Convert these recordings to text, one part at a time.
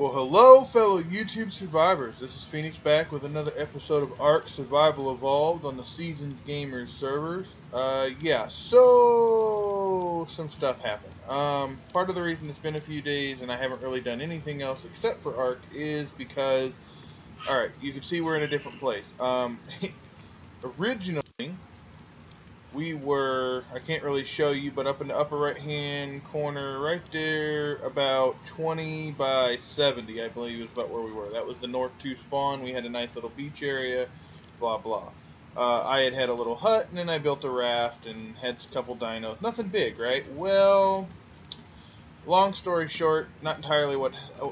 Well, hello, fellow YouTube survivors. This is Phoenix back with another episode of Ark Survival Evolved on the Seasoned Gamers servers. So some stuff happened. Part of the reason it's been a few days and I haven't really done anything else except for Ark is because, alright, you can see we're in a different place. Originally, we were, I can't really show you, but up in the upper right hand corner right there, about 20 by 70 I believe is about where we were. That was the North 2 spawn. We had a nice little beach area, blah blah. I had a little hut, and then I built a raft and had a couple dinos. Nothing big, right? Well, long story short, not entirely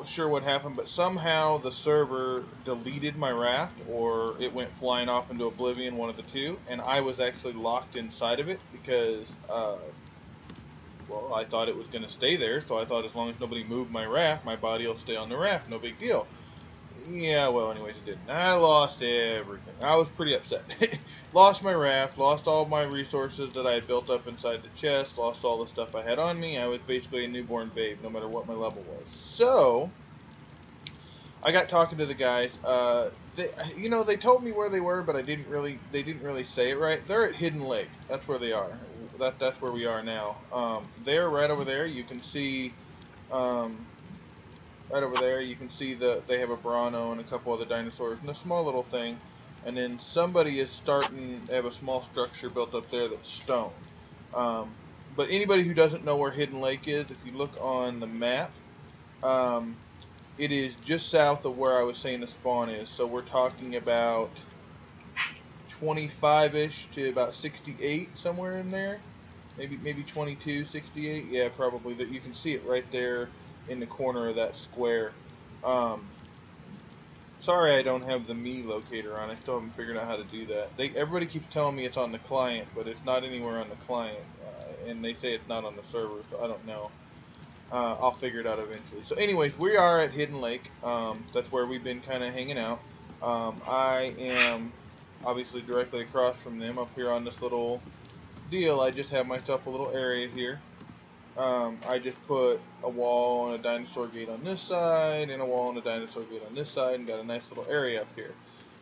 sure what happened, but somehow the server deleted my raft, or it went flying off into oblivion, one of the two, and I was actually locked inside of it because, well, I thought it was going to stay there, so I thought as long as nobody moved my raft, my body will stay on the raft, no big deal. Yeah, well, anyways, it didn't. I lost everything. I was pretty upset. Lost my raft, lost all my resources that I had built up inside the chest, lost all the stuff I had on me. I was basically a newborn babe, no matter what my level was. So, I got talking to the guys. They told me where they were, but they didn't really say it right. They're at Hidden Lake. That's where they are. That's where we are now. They're right over there. You can see, um, right over there, you can see they have a Bronto and a couple other dinosaurs and a small little thing. And then somebody is starting. They have a small structure built up there that's stone. Um, but anybody who doesn't know where Hidden Lake is, if you look on the map, um, it is just south of where I was saying the spawn is. So we're talking about 25-ish to about 68, somewhere in there. Maybe 22, 68. Yeah, probably. That you can see it right there in the corner of that square. Um, Sorry I don't have the me locator on. I still haven't figured out how to do that. Everybody keeps telling me it's on the client, but it's not anywhere on the client. And they say it's not on the server, so I don't know. I'll figure it out eventually. So anyways, we are at Hidden Lake. That's where we've been kind of hanging out. I am obviously directly across from them up here on this little deal. I just have myself a little area here. I just put a wall and a dinosaur gate on this side, and a wall and a dinosaur gate on this side, and got a nice little area up here.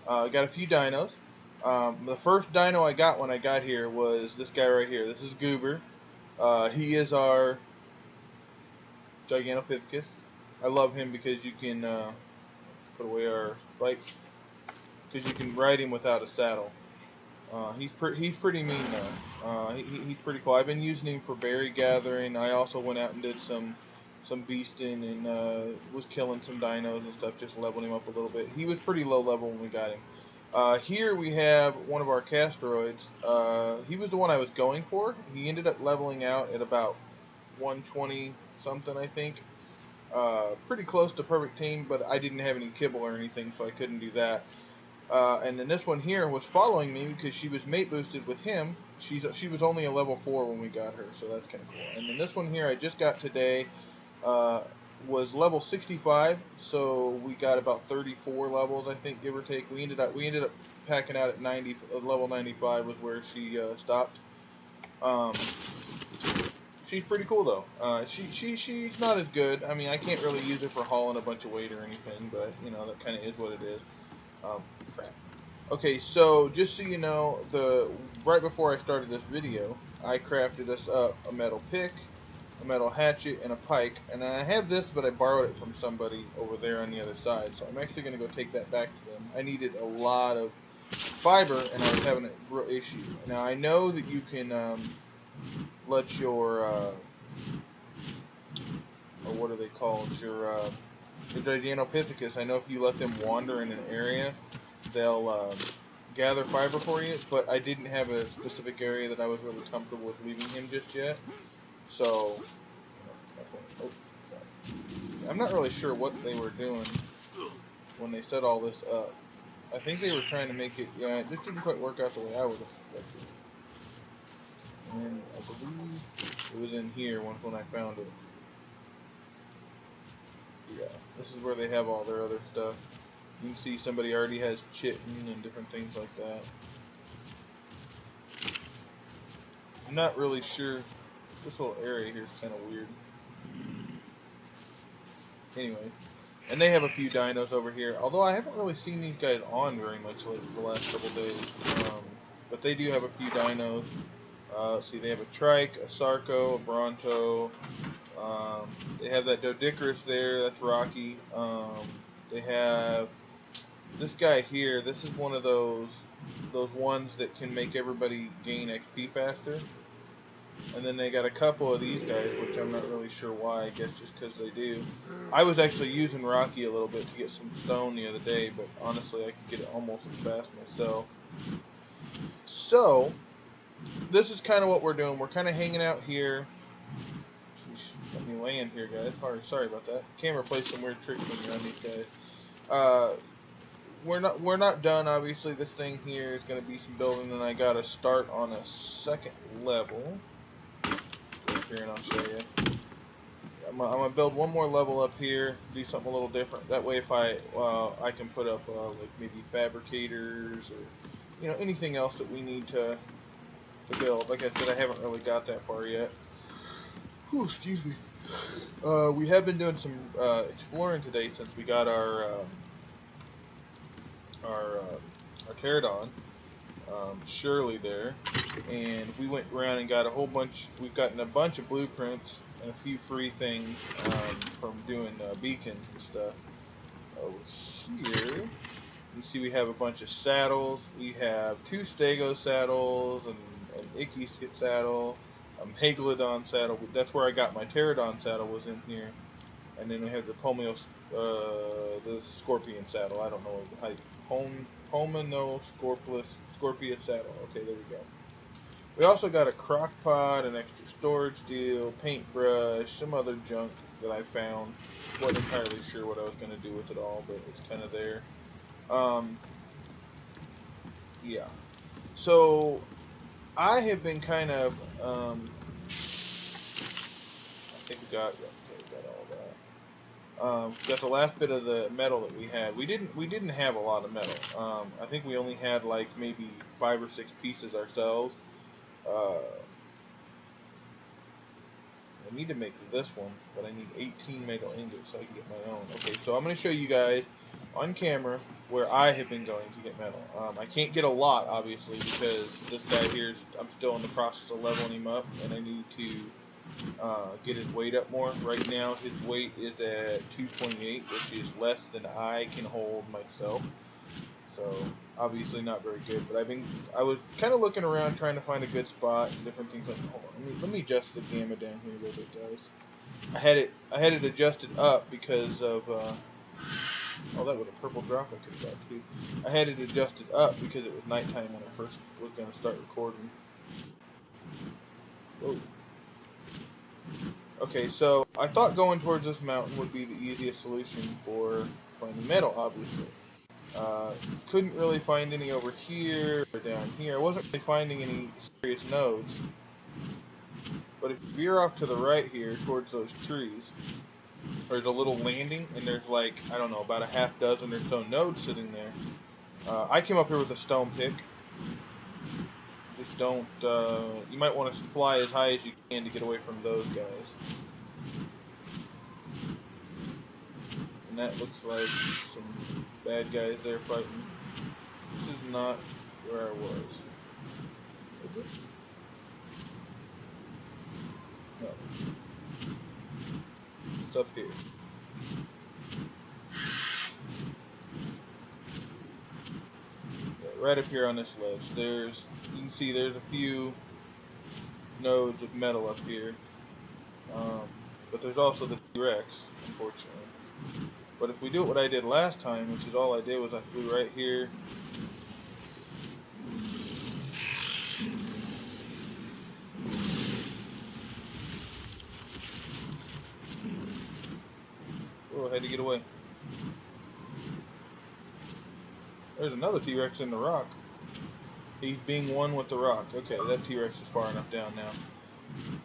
Got a few dinos. The first dino I got when I got here was this guy right here. This is Goober. He is our Gigantopithecus. I love him because you can put away our spikes, because you can ride him without a saddle. He's pretty mean though. He's pretty cool. I've been using him for berry gathering. I also went out and did some beasting and was killing some dinos and stuff, just leveling him up a little bit. He was pretty low level when we got him. Here we have one of our Castroids. He was the one I was going for. He ended up leveling out at about 120 something, I think. Pretty close to perfect team, but I didn't have any kibble or anything, so I couldn't do that. And then this one here was following me because she was mate boosted with him. She was only a level 4 when we got her, so that's kind of cool. And then this one here I just got today uh, was level 65, so we got about 34 levels, I think, give or take. We ended up packing out at 90. Level 95 was where she stopped. Um, she's pretty cool though. She's not as good. I mean, I can't really use her for hauling a bunch of weight or anything, but you know that kind of is what it is. Crap. Okay, so just so you know, right before I started this video, I crafted us up a metal pick, a metal hatchet, and a pike. And I have this, but I borrowed it from somebody over there on the other side. So I'm actually going to go take that back to them. I needed a lot of fiber, and I was having a real issue. Now I know that you can let your, or what are they called? Your Gigantopithecus. I know if you let them wander in an area, they'll gather fiber for you, but I didn't have a specific area that I was really comfortable with leaving him just yet. So, oh, sorry. I'm not really sure what they were doing when they set all this up. I think they were trying to make it, yeah, it just didn't quite work out the way I would have expected. And I believe it was in here when I found it. Yeah, this is where they have all their other stuff. You can see somebody already has chitin and different things like that. I'm not really sure. This whole area here is kind of weird. Anyway, And they have a few dinos over here, although I haven't really seen these guys on very much lately the last couple days. But they do have a few dinos. See, they have a Trike, a Sarco, a Bronto. They have that Doedicurus there, that's Rocky. They have this guy here. This is one of those ones that can make everybody gain XP faster. And then they got a couple of these guys, which I'm not really sure why. I guess just because they do. I was actually using Rocky a little bit to get some stone the other day, but honestly, I could get it almost as fast myself. So, this is kind of what we're doing. We're kind of hanging out here. Let me land here, guys. Sorry about that. Camera plays some weird tricks when you're on these guys. We're not done. Obviously, this thing here is going to be some building, and I got to start on a second level. Go up here and I'll show you. I'm gonna build one more level up here, do something a little different. That way, if I can put up like maybe fabricators or anything else that we need to build. Like I said, I haven't really got that far yet. Ooh, excuse me. We have been doing some exploring today since we got our pterodon, Shirley there, and we went around and got a whole bunch. We've gotten a bunch of blueprints and a few free things from doing beacons and stuff. Over here, you see we have a bunch of saddles. We have 2 Stego saddles and an Icky saddle, Haglodon saddle. That's where I got my pterodon saddle, was in here. And then we have the the Scorpion saddle. I don't know how Pomino Scorpius saddle. Okay, there we go. We also got a crock pot, an extra storage deal, paintbrush, some other junk that I found. Wasn't entirely sure what I was going to do with it all, but it's kind of there. Yeah. So I have been kind of. I think we got all that. Got the last bit of the metal that we had. We didn't have a lot of metal. I think we only had like maybe 5 or 6 pieces ourselves. I need to make this one, but I need 18 metal ingots so I can get my own. Okay, so I'm going to show you guys on camera where I have been going to get metal. I can't get a lot, obviously, because this guy here, I'm still in the process of leveling him up, and I need to get his weight up more. Right now, his weight is at 228, which is less than I can hold myself. So obviously not very good. But I was kind of looking around trying to find a good spot and different things. Like, hold on, let me adjust the gamma down here a little bit, guys. I had it adjusted up because of oh, that was a purple drop I could have got too. I had it adjusted up because it was nighttime when I first was going to start recording. Whoa. Okay, so I thought going towards this mountain would be the easiest solution for finding metal, obviously. Couldn't really find any over here or down here. I wasn't really finding any serious nodes. But if you're off to the right here towards those trees, there's a little landing, and there's like, I don't know, about a half dozen or so nodes sitting there. I came up here with a stone pick. Just don't, you might want to fly as high as you can to get away from those guys. And that looks like some bad guys there fighting. This is not where I was. Is it? No. It's up here. Yeah, right up here on this ledge. You can see there's a few nodes of metal up here. But there's also the T-Rex, unfortunately. But if we do what I did last time, which is all I did was I flew right here. Oh, I had to get away. There's another T-Rex in the rock. He's being one with the rock. Okay, that T-Rex is far enough down now.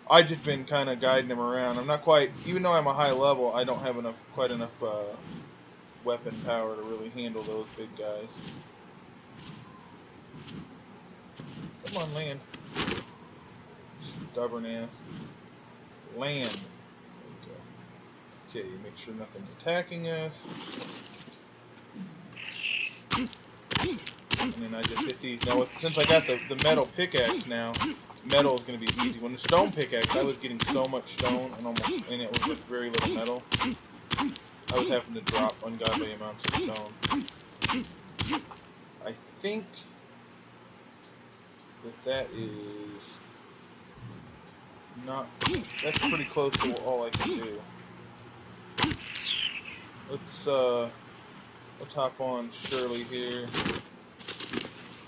I've just been kind of guiding him around. I'm not quite, even though I'm a high level, I don't have quite enough weapon power to really handle those big guys. Come on, land. Stubborn ass. Land. There we go. Okay, make sure nothing's attacking us. And then I just hit these. Now, since I got the metal pickaxe now, metal is going to be easy. When the stone pickaxe, I was getting so much stone and it was with very little metal. I was having to drop ungodly amounts of stone. I think that is not. That's pretty close to all I can do. Let's hop on Shirley here.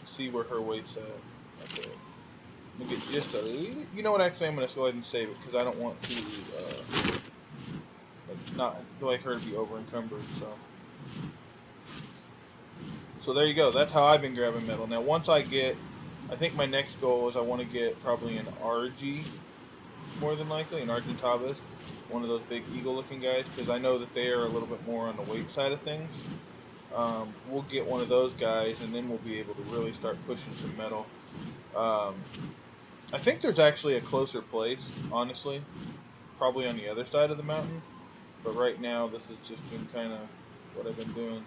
See where her weight's at. Okay. Let me get just a. You know what? Actually, I'm gonna go ahead and save it because I don't want to not like her to be over encumbered. So there you go. That's how I've been grabbing metal. Now, once I think my next goal is I want to get probably an RG, more than likely an Argentavis, one of those big eagle-looking guys, because I know that they are a little bit more on the weight side of things. We'll get one of those guys, and then we'll be able to really start pushing some metal. I think there's actually a closer place, honestly, probably on the other side of the mountain. But right now, this has just been kind of what I've been doing.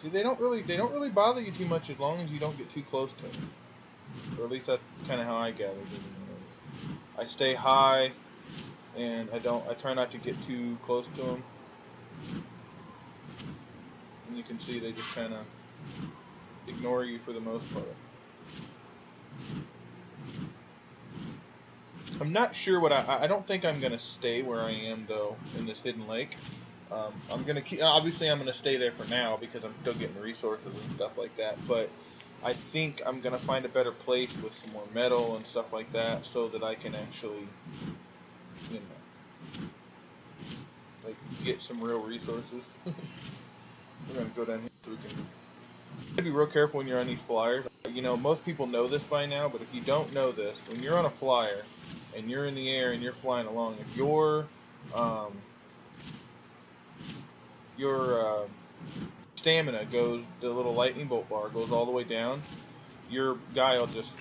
See, they don't really bother you too much as long as you don't get too close to them. Or at least that's kind of how I gathered it. I stay high, and I try not to get too close to them. And you can see they just kind of ignore you for the most part. I'm not sure what I don't think I'm gonna stay where I am though in this hidden lake. I'm gonna obviously I'm gonna stay there for now because I'm still getting resources and stuff like that. But I think I'm gonna find a better place with some more metal and stuff like that so that I can actually, you know, like get some real resources. We're gonna go down here so we can. You gotta be real careful when you're on these flyers. You know, most people know this by now, but if you don't know this, when you're on a flyer and you're in the air and you're flying along, if your stamina goes, the little lightning bolt bar goes all the way down, your guy will just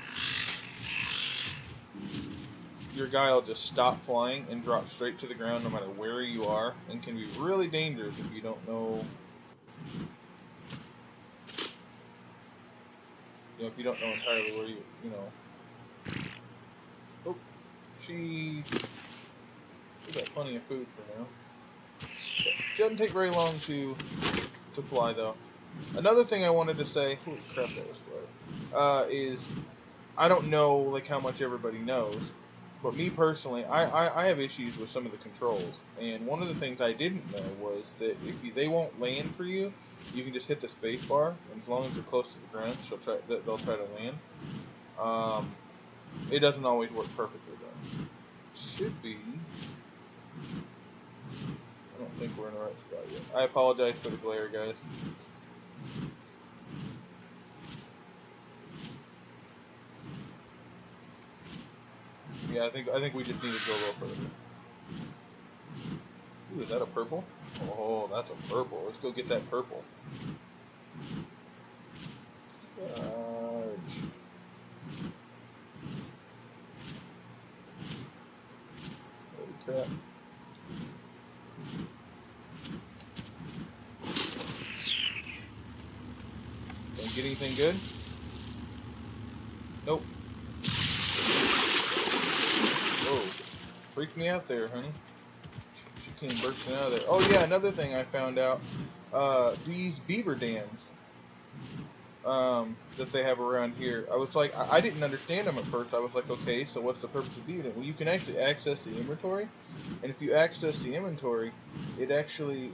stop flying and drop straight to the ground no matter where you are, and can be really dangerous if you don't know. You know, if you don't know entirely where you know. Oh, she's got plenty of food for now. She doesn't take very long to fly though. Another thing I wanted to say, holy crap, that was slow, is I don't know like how much everybody knows, but me personally, I have issues with some of the controls, and one of the things I didn't know was that they won't land for you, you can just hit the space bar, and as long as you're close to the ground, they'll try to land. It doesn't always work perfectly though. Should be. I don't think we're in the right spot yet. I apologize for the glare, guys. Yeah, I think we just need to go a little further. Ooh, is that a purple? Oh, that's a purple. Let's go get that purple. Holy crap. Don't get anything good? Nope. Whoa. Freaked me out there, honey. She came bursting out of there. Oh yeah, another thing I found out. These beaver dams that they have around here. I was like, I didn't understand them at first. I was like, okay, so what's the purpose of beaver dam? Well, you can actually access the inventory. And if you access the inventory, it actually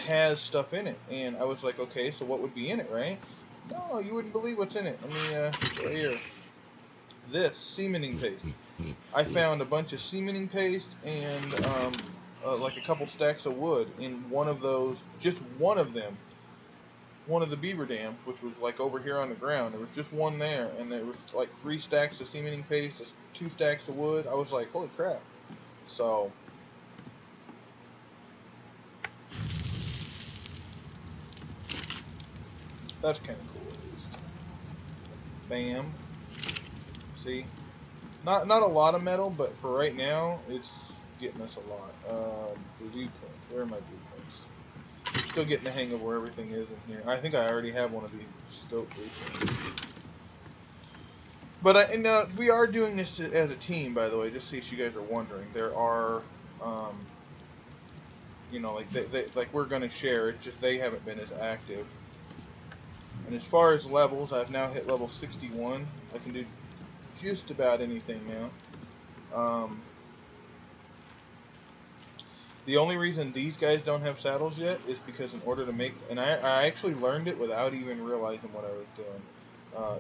has stuff in it. And I was like, okay, so what would be in it, right? No, you wouldn't believe what's in it. Let me, right here. This, cementing paste. I found a bunch of cementing paste and, like a couple stacks of wood in one of those, just one of them. One of the beaver dams, which was like over here on the ground. There was just one there, and there was like 3 stacks of cementing paste, 2 stacks of wood. I was like, holy crap. So, that's kind of cool at least. Bam. See? Not a lot of metal, but for right now, it's getting us a lot. Blueprint. Where are my blueprints? Still getting the hang of where everything is in here. I think I already have one of the scope blueprints. But we are doing this as a team, by the way, just in case you guys are wondering. There are, um, like like we're gonna share. It's just they haven't been as active. And as far as levels, I've now hit level 61. I can do just about anything now. The only reason these guys don't have saddles yet is because in order to make, and I actually learned it without even realizing what I was doing.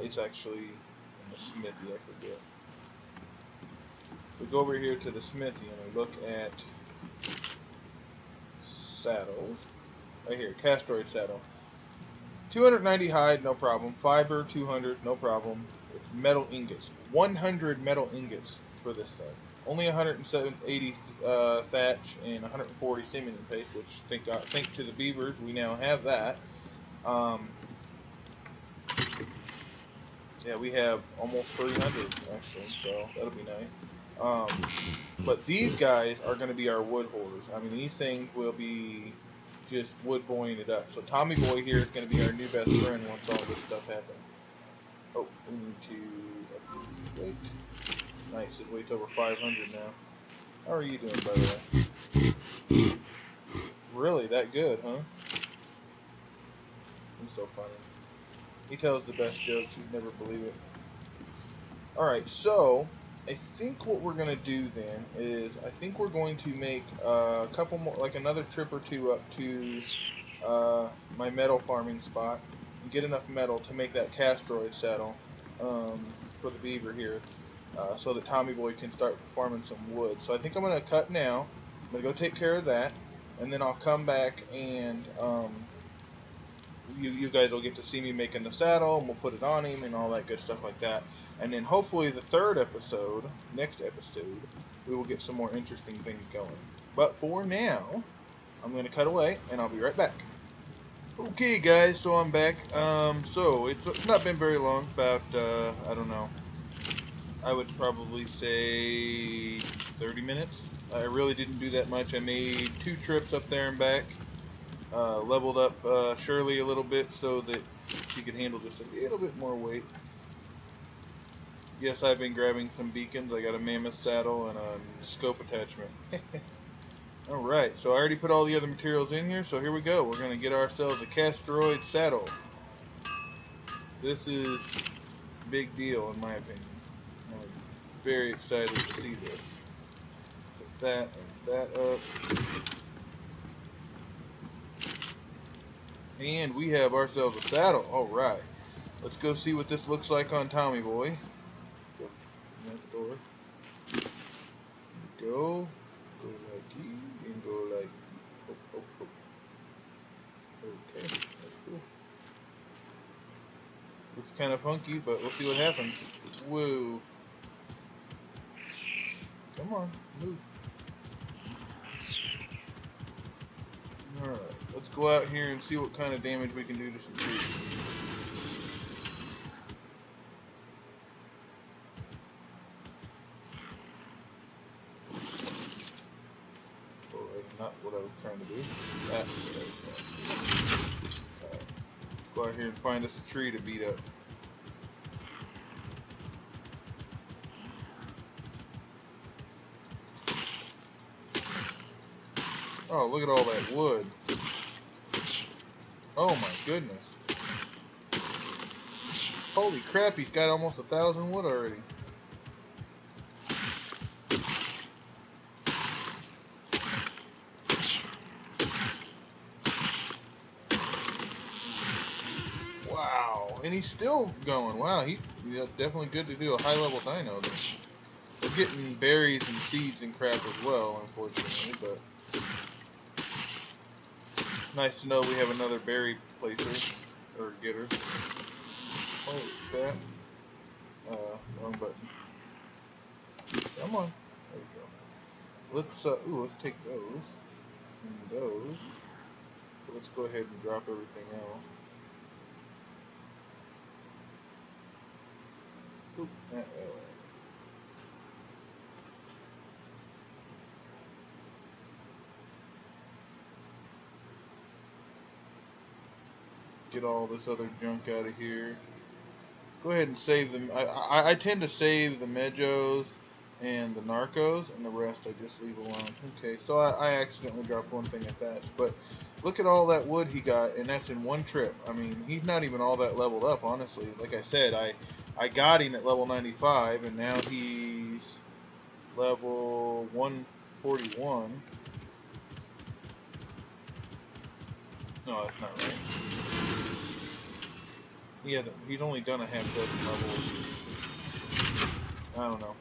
It's actually in the smithy, I forget. We go over here to the smithy and we look at saddles. Right here, Castroid saddle. 290 hide, no problem. Fiber, 200, no problem. It's metal ingots. 100 metal ingots for this thing. Only 180 thatch and 140 semen paste, which thanks to the beavers, we now have that. Yeah, we have almost 300 actually, so that'll be nice. But these guys are going to be our wood hoarders. I mean, these things will be just wood boying it up. So Tommy Boy here is going to be our new best friend once all this stuff happens. Oh, we need to upgrade weight. Nice, his weight's over 500 now. How are you doing, by the way? Really, that good, huh? He's so funny. He tells the best jokes, you'd never believe it. Alright, so I think what we're going to do then is I think we're going to make a couple more, like another trip or two up to my metal farming spot and get enough metal to make that Castroid saddle for the beaver here so that Tommy Boy can start farming some wood. So I think I'm going to cut now. I'm going to go take care of that, and then I'll come back and you guys will get to see me making the saddle, and we'll put it on him and all that good stuff like that. And then hopefully the next episode, we will get some more interesting things going. But for now, I'm going to cut away, and I'll be right back. Okay, guys, so I'm back. So it's not been very long, about, I don't know, I would probably say 30 minutes. I really didn't do that much. I made 2 trips up there and back. Leveled up Shirley a little bit so that she could handle just a little bit more weight. Yes, I've been grabbing some beacons. I got a mammoth saddle and a scope attachment. Alright, so I already put all the other materials in here, so here we go. We're going to get ourselves a Castroid saddle. This is a big deal in my opinion. I'm very excited to see this. Put that and that up. And we have ourselves a saddle. Alright. Let's go see what this looks like on Tommy Boy. Go at the door. Go. Go like you and go like Okay, that's cool. Looks kind of funky, but we'll see what happens. Whoa. Come on, move. Alright, let's go out here and see what kind of damage we can do to some trees. Well, that's not what I was trying to do. That's what I was trying to do. Alright, let's go out here and find us a tree to beat up. Oh, look at all that wood. Oh my goodness. Holy crap, he's got almost 1,000 wood already. Wow, and he's still going. Wow, he's definitely good to do a high-level dino. We're getting berries and seeds and crap as well, unfortunately, but nice to know we have another berry placer, or getter. Holy crap. Wrong button. Come on. There we go. Let's take those. And those. So let's go ahead and drop everything else. Oop, that way. get all this other junk out of here. Go ahead and save them. I tend to save the Mejos and the Narcos, and the rest I just leave alone. Okay, so I accidentally dropped one thing at that. But look at all that wood he got, and that's in one trip. I mean, he's not even all that leveled up, honestly. Like I said, I got him at level 95, and now he's level 141. No, that's not right. He'd only done a half dozen levels. I don't know.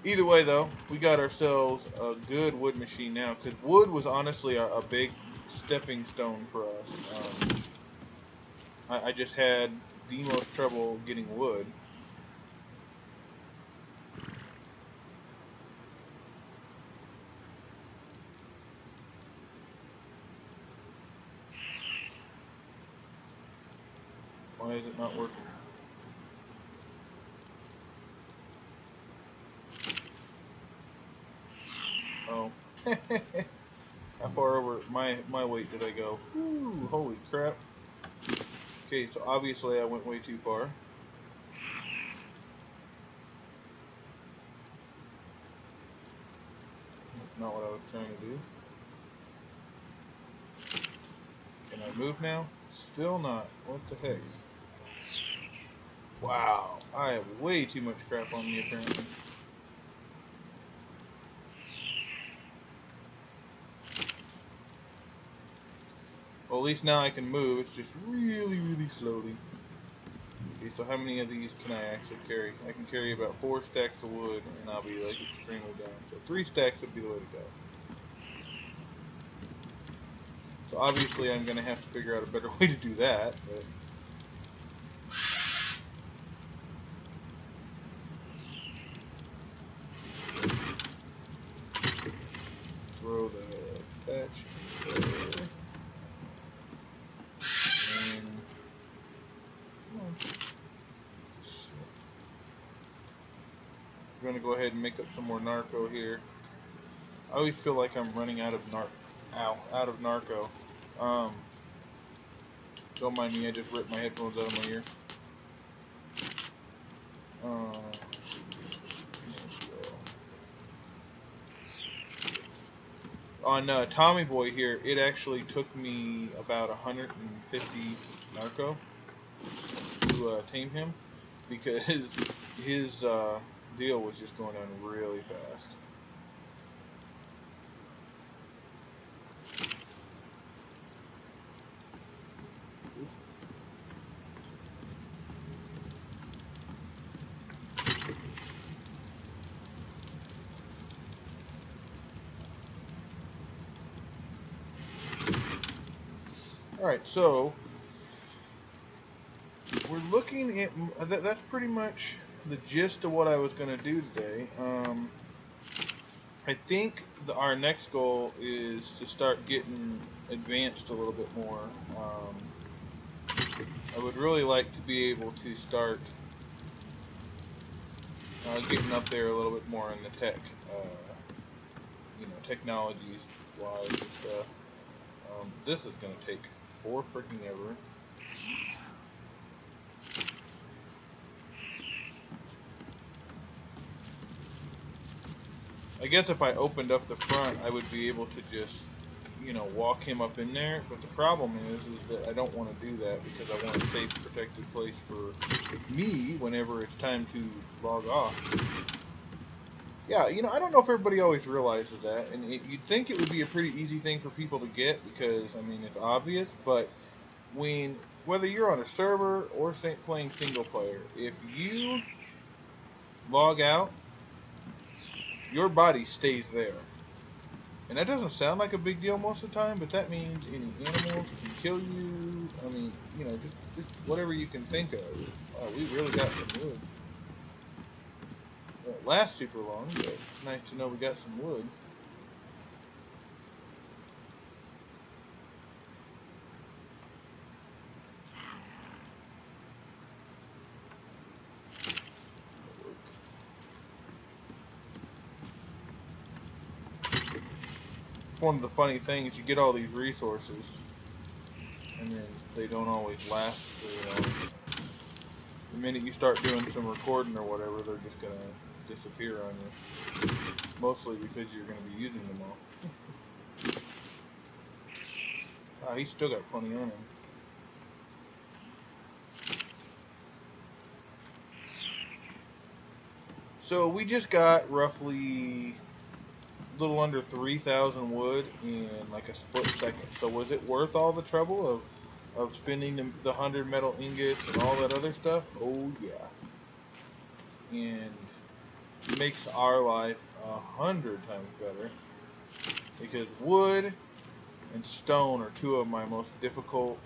Either way, though, we got ourselves a good wood machine now, because wood was honestly a big stepping stone for us. I just had the most trouble getting wood. Why is it not working? Oh. How far over my weight did I go? Ooh, holy crap. Okay, so obviously I went way too far. That's not what I was trying to do. Can I move now? Still not. What the heck? Wow, I have way too much crap on me apparently. Well, at least now I can move. It's just really, really slowly. Okay, so how many of these can I actually carry? I can carry about 4 stacks of wood, and I'll be like extremely down. So 3 stacks would be the way to go. So obviously I'm going to have to figure out a better way to do that. But throw the thatch there. And we're going to go ahead and make up some more narco here. I always feel like I'm running out of narco. Don't mind me, I just ripped my headphones out of my ear. On Tommy Boy here, it actually took me about 150 narco to tame him, because his deal was just going on really fast. Alright, so we're looking at that's pretty much the gist of what I was going to do today. I think our next goal is to start getting advanced a little bit more. I would really like to be able to start getting up there a little bit more in the tech, technologies wise and stuff. This is going to take four freaking ever. I guess if I opened up the front, I would be able to just, walk him up in there. But the problem is that I don't want to do that, because I want a safe, protected place for me whenever it's time to log off. Yeah, I don't know if everybody always realizes that, and you'd think it would be a pretty easy thing for people to get, because, it's obvious, but whether you're on a server or playing single player, if you log out, your body stays there. And that doesn't sound like a big deal most of the time, but that means any animals can kill you. Just whatever you can think of. We really got some wood. Won't last super long, but it's nice to know we got some wood. One of the funny things, you get all these resources, and then they don't always last very long. The minute you start doing some recording or whatever, they're just gonna disappear on you. Mostly because you're gonna be using them all. Ah, he's still got plenty on him. So we just got roughly a little under 3,000 wood in like a split second. So was it worth all the trouble of spending the 100 metal ingots and all that other stuff? Oh yeah. And it makes our life 100 times better, because wood and stone are two of my most difficult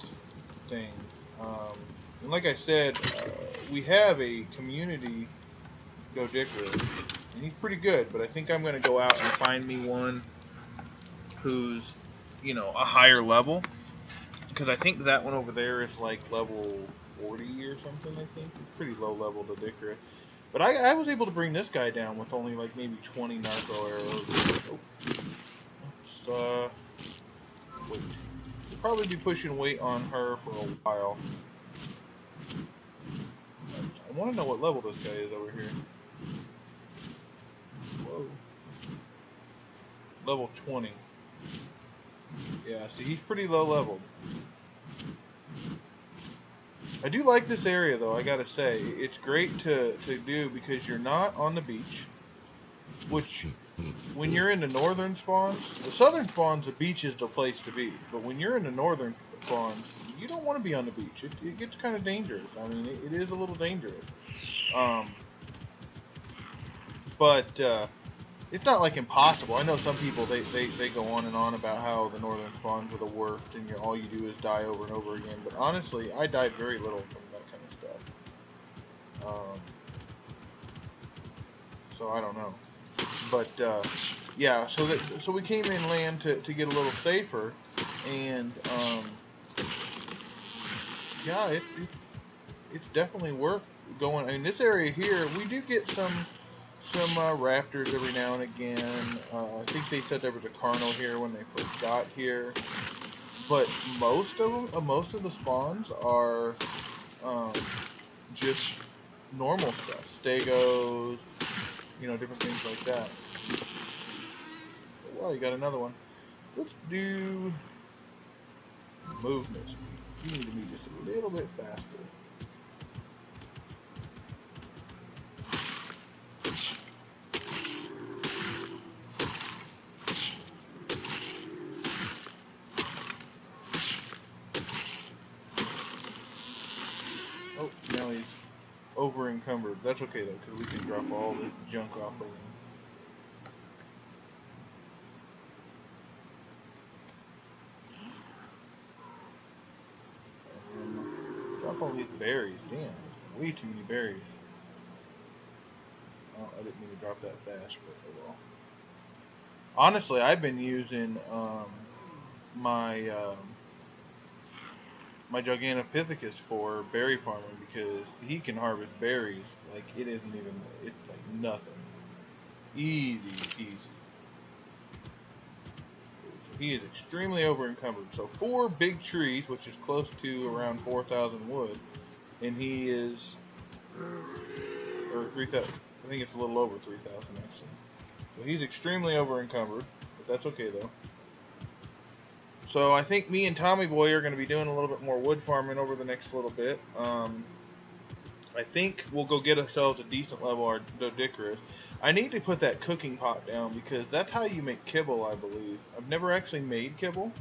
things. And like I said, we have a community doedicker, and he's pretty good, but I think I'm going to go out and find me one who's, you know, a higher level, because I think that one over there is like level 40 or something. I think it's pretty low level doedicker. But I was able to bring this guy down with only like maybe 20 narco arrows. Oh. Wait. We'll probably be pushing weight on her for a while. I want to know what level this guy is over here. Whoa. Level 20. Yeah, see, he's pretty low leveled. I do like this area, though, I gotta say. It's great to do because you're not on the beach, which, when you're in the northern spawns, the southern spawns, the beach is the place to be. But when you're in the northern spawns, you don't want to be on the beach. It gets kind of dangerous. I mean, it is a little dangerous. But it's not like impossible. I know some people, they go on and on about how the northern spawns are the worst and all you do is die over and over again. But honestly, I died very little from that kind of stuff. So I don't know. But yeah, so we came inland to get a little safer, and yeah, it's definitely worth going. I mean, this area here, we do get some raptors every now and again. I think they said there was a carno here when they first got here, but most of the spawns are just normal stuff, stegos, you know, different things like that. Well, you got another one. Let's do movement speed. You need to be just a little bit faster. Oh, now he's over encumbered. That's okay though, because we can drop all this junk off of him. Drop all these berries. Damn, way too many berries. Oh, I didn't mean to drop that fast, but oh well. Honestly, I've been using my my Gigantopithecus for berry farming because he can harvest berries like it isn't even, it's like nothing. Easy peasy. He is extremely over encumbered. So 4 big trees, which is close to around 4,000 wood, and he is, or 3,000. I think it's a little over 3,000 actually. So he's extremely over encumbered, but that's okay though. So I think me and Tommy Boy are going to be doing a little bit more wood farming over the next little bit. I think we'll go get ourselves a decent level our doedicarus. I need to put that cooking pot down because that's how you make kibble, I believe. I've never actually made kibble,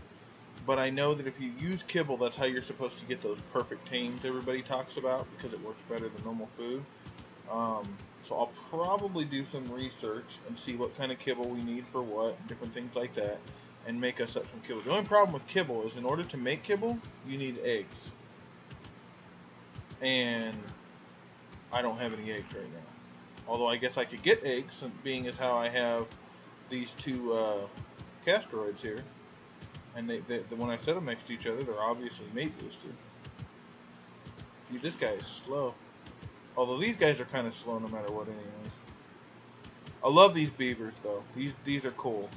but I know that if you use kibble, that's how you're supposed to get those perfect tames everybody talks about because it works better than normal food. So I'll probably do some research and see what kind of kibble we need for what, different things like that, and make us up some kibble. The only problem with kibble is in order to make kibble, you need eggs. And I don't have any eggs right now. Although I guess I could get eggs, being as how I have these 2 castroids here. And when I set them next to each other, they're obviously mate boosted. Dude, this guy is slow. Although these guys are kind of slow no matter what anyways. I love these beavers though. These are cool.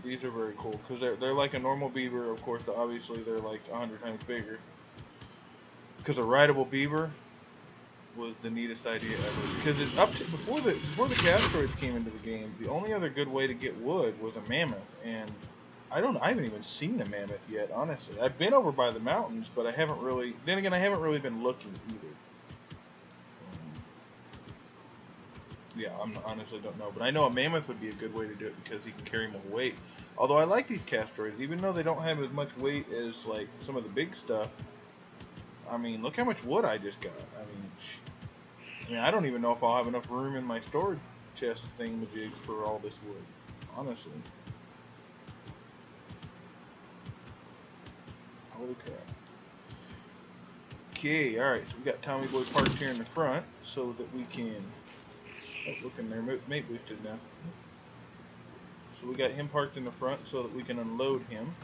These are very cool because they're like a normal beaver. Of course, obviously they're like 100 times bigger. Because a rideable beaver was the neatest idea ever. Because it's up to before the castroids came into the game, the only other good way to get wood was a mammoth, and I haven't even seen a mammoth yet. Honestly, I've been over by the mountains, but I haven't really. Then again, I haven't really been looking either. Yeah, honestly don't know, but I know a mammoth would be a good way to do it because he can carry more weight. Although I like these castroids, even though they don't have as much weight as like some of the big stuff. I mean, look how much wood I just got. I mean, I don't even know if I'll have enough room in my storage chest thingamajig for all this wood, honestly. Holy crap. Okay, alright, so we got Tommy Boy parked here in the front so that we can... Oh, look in there, mate boosted now. So we got him parked in the front so that we can unload him.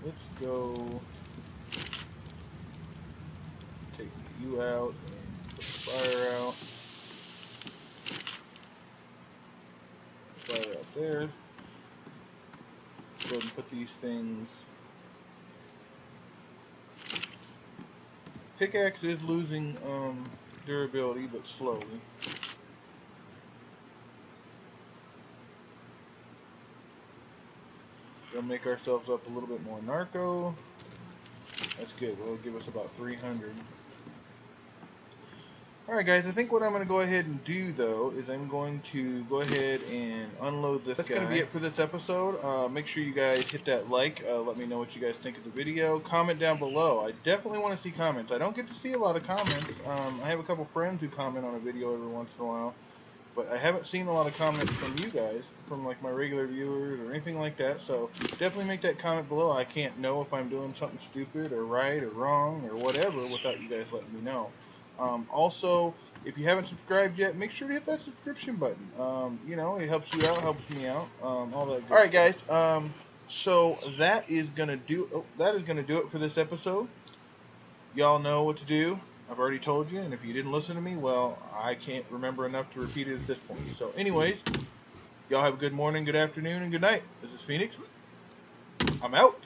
Let's go take you out and put the fire out. Fire out there. Go ahead and put these things. Pickaxe is losing durability, but slowly. Gonna make ourselves up a little bit more narco. That's good. Well, it'll give us about 300. Alright guys, I think what I'm going to go ahead and do though is I'm going to go ahead and unload this guy. That's going to be it for this episode. Make sure you guys hit that like. Let me know what you guys think of the video. Comment down below. I definitely want to see comments. I don't get to see a lot of comments. I have a couple friends who comment on a video every once in a while. But I haven't seen a lot of comments from you guys, from like my regular viewers or anything like that. So definitely make that comment below. I can't know if I'm doing something stupid or right or wrong or whatever without you guys letting me know. Also, if you haven't subscribed yet, make sure to hit that subscription button. You know, it helps you out, helps me out, all that good. All right, guys. So that is gonna do it for this episode. Y'all know what to do. I've already told you, and if you didn't listen to me, well, I can't remember enough to repeat it at this point. So, anyways, y'all have a good morning, good afternoon, and good night. This is Phoenix. I'm out.